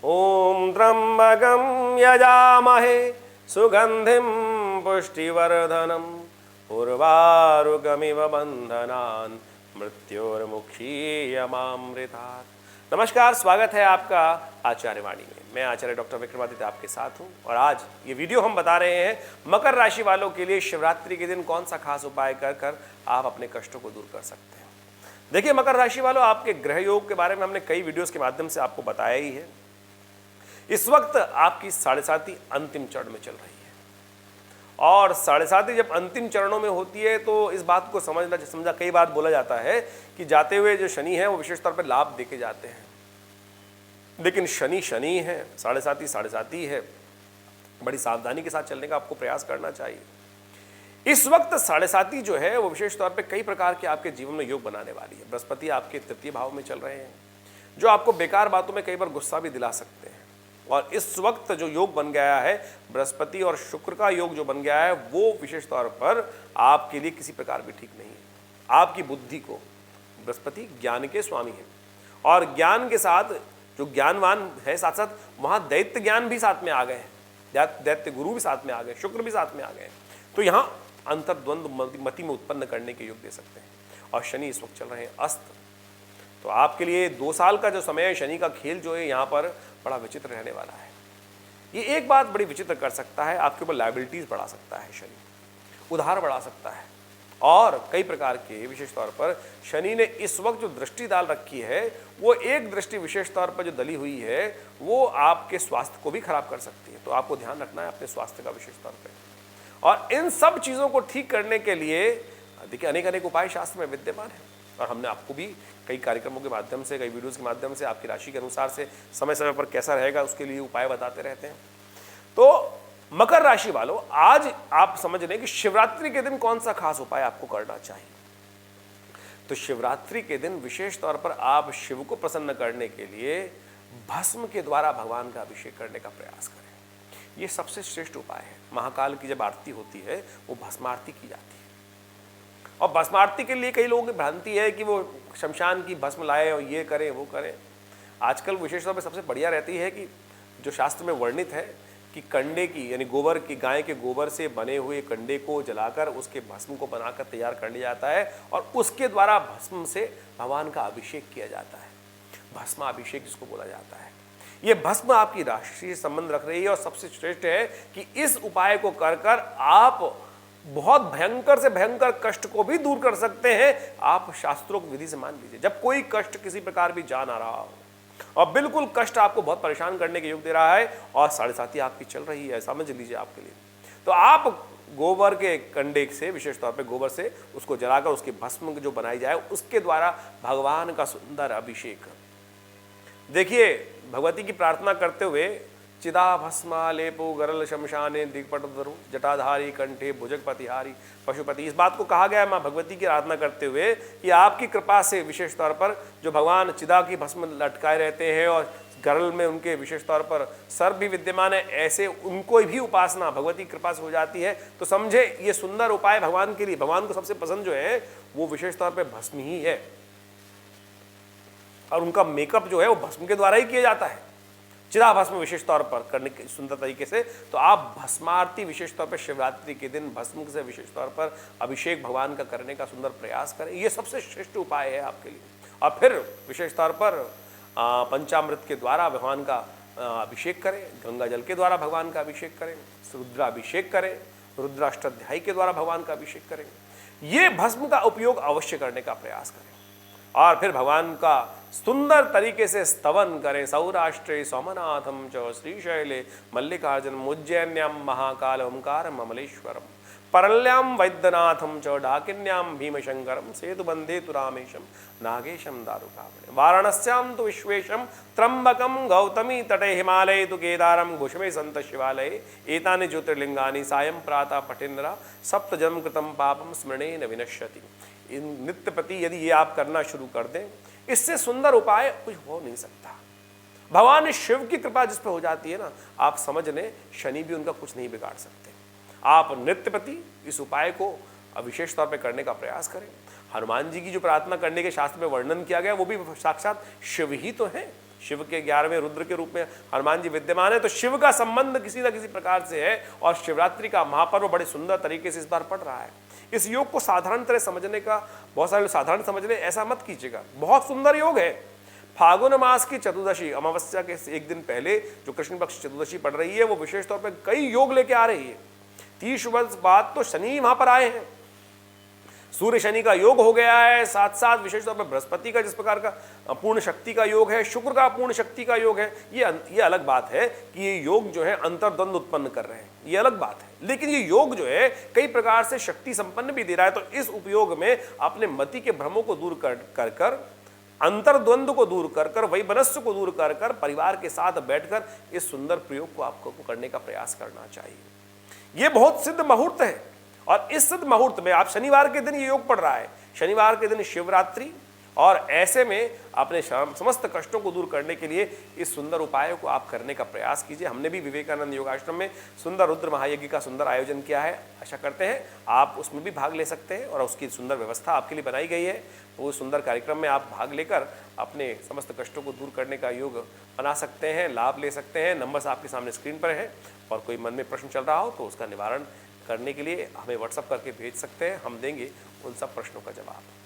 ओम त्र्यंबकं यजामहे सुगंधिं पुष्टिवर्धनम् उर्वारुकमिव बंधनान् मृत्योर्मुक्षीयमामृतात्। नमस्कार, स्वागत है आपका आचार्य वाणी में। मैं आचार्य डॉक्टर विक्रमादित्य आपके साथ हूं और आज ये वीडियो हम बता रहे हैं मकर राशि वालों के लिए शिवरात्रि के दिन कौन सा खास उपाय कर आप अपने कष्टों को दूर कर सकते हैं। देखिए मकर राशि वालों, आपके ग्रह योग के बारे में हमने कई वीडियोस के माध्यम से आपको बताया ही है। इस वक्त आपकी साढ़े साती अंतिम चरण में चल रही है और साढ़े साती जब अंतिम चरणों में होती है तो इस बात को समझा कई बार बोला जाता है कि जाते हुए जो शनि है वो विशेष तौर पर लाभ देके जाते हैं, लेकिन शनि शनि है, साढ़े साती है। बड़ी सावधानी के साथ चलने का आपको प्रयास करना चाहिए। इस वक्त साढ़े साती जो है वो विशेष तौर पे कई प्रकार के आपके जीवन में योग बनाने वाली है। बृहस्पति आपके तृतीय भाव में चल रहे हैं जो आपको बेकार बातों में कई बार गुस्सा भी दिला सकते हैं। और इस वक्त जो योग बन गया है बृहस्पति और शुक्र का योग जो बन गया है वो विशेष तौर पर आपके लिए किसी प्रकार भी ठीक नहीं है। आपकी बुद्धि को, बृहस्पति ज्ञान के स्वामी है और ज्ञान के साथ जो ज्ञानवान है साथ साथ वहां दैत्य ज्ञान भी साथ में आ गए हैं, दैत्य गुरु भी साथ में आ गए, शुक्र भी साथ में आ गए। तो यहाँ अंतर्द्वंद मति में उत्पन्न करने के योग दे सकते हैं। और शनि इस वक्त चल रहे हैं अस्त, तो आपके लिए 2 साल का जो समय है शनि का खेल जो है यहाँ पर बड़ा विचित्र रहने वाला है। ये एक बात बड़ी विचित्र कर सकता है, आपके ऊपर लायबिलिटीज बढ़ा सकता है शनि, उधार बढ़ा सकता है और कई प्रकार के विशेष तौर पर शनि ने इस वक्त जो दृष्टि डाल रखी है वो एक दृष्टि विशेष तौर पर जो दली हुई है वो आपके स्वास्थ्य को भी खराब कर सकती है। तो आपको ध्यान रखना है अपने स्वास्थ्य का विशेष तौर पर। और इन सब चीज़ों को ठीक करने के लिए देखिए अनेक उपाय शास्त्र में विद्यमान है और हमने आपको भी कई कार्यक्रमों के माध्यम से, कई वीडियोस के माध्यम से आपकी राशि के अनुसार से समय समय पर कैसा रहेगा उसके लिए उपाय बताते रहते हैं। तो मकर राशि वालों, आज आप समझ लें कि शिवरात्रि के दिन कौन सा खास उपाय आपको करना चाहिए। तो शिवरात्रि के दिन विशेष तौर पर आप शिव को प्रसन्न करने के लिए भस्म के द्वारा भगवान का अभिषेक करने का प्रयास करें। ये सबसे श्रेष्ठ उपाय है। महाकाल की जब आरती होती है वो भस्म आरती की जाती है और भस्म आरती के लिए कई लोगों की भ्रांति है कि वो शमशान की भस्म लाए और ये करें वो करें। आजकल विशेष तौर पर सबसे बढ़िया रहती है कि जो शास्त्र में वर्णित है कि कंडे की यानी गोबर की, गाय के गोबर से बने हुए कंडे को जलाकर उसके भस्म को बनाकर तैयार कर लिया जाता है और उसके द्वारा भस्म से भगवान का अभिषेक किया जाता है। भस्म अभिषेक जिसको बोला जाता है। ये भस्म आपकी राशि से संबंध रख रही है और सबसे श्रेष्ठ है कि इस उपाय को कर आप बहुत भयंकर से भयंकर कष्ट को भी दूर कर सकते हैं। आप शास्त्रों की विधि से मान लीजिए, जब कोई कष्ट किसी प्रकार भी जा ना रहा हो और बिल्कुल कष्ट आपको बहुत परेशान करने के योग दे रहा है और साढ़े साती आपकी चल रही है, समझ लीजिए आपके लिए, तो आप गोबर के कंडे से, विशेष तौर पे गोबर से उसको जलाकर उसकी भस्म जो बनाई जाए उसके द्वारा भगवान का सुंदर अभिषेक। देखिए भगवती की प्रार्थना करते हुए चिदा भस्मालेपो गरल शमशाने दिग्पटधरु जटाधारी कंठे भुजगपतिहारी पशुपति। इस बात को कहा गया है माँ भगवती की आराधना करते हुए कि आपकी कृपा से विशेष तौर पर जो भगवान चिदा की भस्म लटकाए रहते हैं और गरल में उनके विशेष तौर पर सर्प भी विद्यमान है, ऐसे उनको भी उपासना भगवती कृपा से हो जाती है। तो समझे ये सुंदर उपाय भगवान के लिए, भगवान को सबसे पसंद जो है वो विशेष तौर पर भस्म ही है और उनका मेकअप जो है वो भस्म के द्वारा ही किया जाता है, चिदा भस्म विशेष तौर पर करने के सुंदर तरीके से। तो आप भस्मारती विशेष तौर पर शिवरात्रि के दिन भस्म से विशेष तौर पर अभिषेक भगवान का करने का सुंदर प्रयास करें। ये सबसे श्रेष्ठ उपाय है आपके लिए। और फिर विशेष तौर पर पंचामृत के द्वारा भगवान का अभिषेक करें, गंगा जल के द्वारा भगवान का अभिषेक करें, रुद्राभिषेक करें, रुद्राष्टाध्यायी के द्वारा भगवान का अभिषेक करें। ये भस्म का उपयोग अवश्य करने का प्रयास करें और फिर भगवान का सुंदर तरीके से स्तवन करें। सौराष्ट्रे सोमनाथम च श्रीशैले मल्लिकार्जुन उज्जैन्याम महाकाल ओंकार ममलेश्वरम परल्याम वैद्यनाथम च डाकिन्याम भीमशंकरम सेतुबंधे तु रामेशम नागेशम दारुकावणे वाराणस्याम तो विश्वेशम त्र्यंबकम गौतमी तटे हिमालय तो केदारम घुष्मे संत शिवालये एतानि ज्योतिर्लिंगानि सायं प्रातः पठेन्द्रा सप्त जन्म कृतम पापम स्मरणेन विनश्यति। इन नित्य प्रति यदि ये आप करना शुरू कर दें, इससे सुंदर उपाय कुछ हो नहीं सकता। भगवान शिव की कृपा जिस पर हो जाती है ना, आप समझ लें शनि भी उनका कुछ नहीं बिगाड़ सकते। आप नित्य प्रति इस उपाय को विशेष तौर पर करने का प्रयास करें। हनुमान जी की जो प्रार्थना करने के शास्त्र में वर्णन किया गया वो भी साक्षात शिव ही तो हैं। शिव के 11वें रुद्र के रूप में हनुमान जी विद्यमान है, तो शिव का संबंध किसी न किसी प्रकार से है और शिवरात्रि का महापर्व बड़े सुंदर तरीके से इस बार पड़ रहा है। इस योग को साधारण तरह समझने का, बहुत सारे लोग साधारण समझ रहे, ऐसा मत कीजिएगा, बहुत सुंदर योग है। फागुन मास की चतुर्दशी अमावस्या के एक दिन पहले जो कृष्ण पक्ष चतुर्दशी पड़ रही है, वो विशेष तौर पर कई योग लेके आ रही है। 30 वर्ष बाद तो शनि वहां पर आए हैं, सूर्य शनि का योग हो गया है, साथ साथ विशेष तौर पर बृहस्पति का जिस प्रकार का पूर्ण शक्ति का योग है, शुक्र का पूर्ण शक्ति का योग है। ये अलग बात है कि ये योग जो है अंतर्द्वंद उत्पन्न कर रहे हैं, ये अलग बात है। लेकिन ये योग जो है कई प्रकार से शक्ति संपन्न भी दे रहा है। तो इस उपयोग में अपने मति के भ्रमों को दूर कर अंतर्द्वंद को दूर कर वही मनस्व को दूर कर परिवार के साथ बैठकर इस सुंदर प्रयोग को आपको करने का प्रयास करना चाहिए। ये बहुत सिद्ध मुहूर्त है और इस सिद्ध मुहूर्त में आप शनिवार के दिन ये योग पड़ रहा है, शनिवार के दिन शिवरात्रि, और ऐसे में अपने समस्त कष्टों को दूर करने के लिए इस सुंदर उपायों को आप करने का प्रयास कीजिए। हमने भी विवेकानंद योगाश्रम में सुंदर रुद्र महायज्ञ का सुंदर आयोजन किया है, आशा करते हैं आप उसमें भी भाग ले सकते हैं और उसकी सुंदर व्यवस्था आपके लिए बनाई गई है। तो उस सुंदर कार्यक्रम में आप भाग लेकर अपने समस्त कष्टों को दूर करने का योग बना सकते हैं, लाभ ले सकते हैं। नंबर्स आपके सामने स्क्रीन पर है और कोई मन में प्रश्न चल रहा हो तो उसका निवारण करने के लिए हमें व्हाट्सएप करके भेज सकते हैं, हम देंगे उन सब प्रश्नों का जवाब।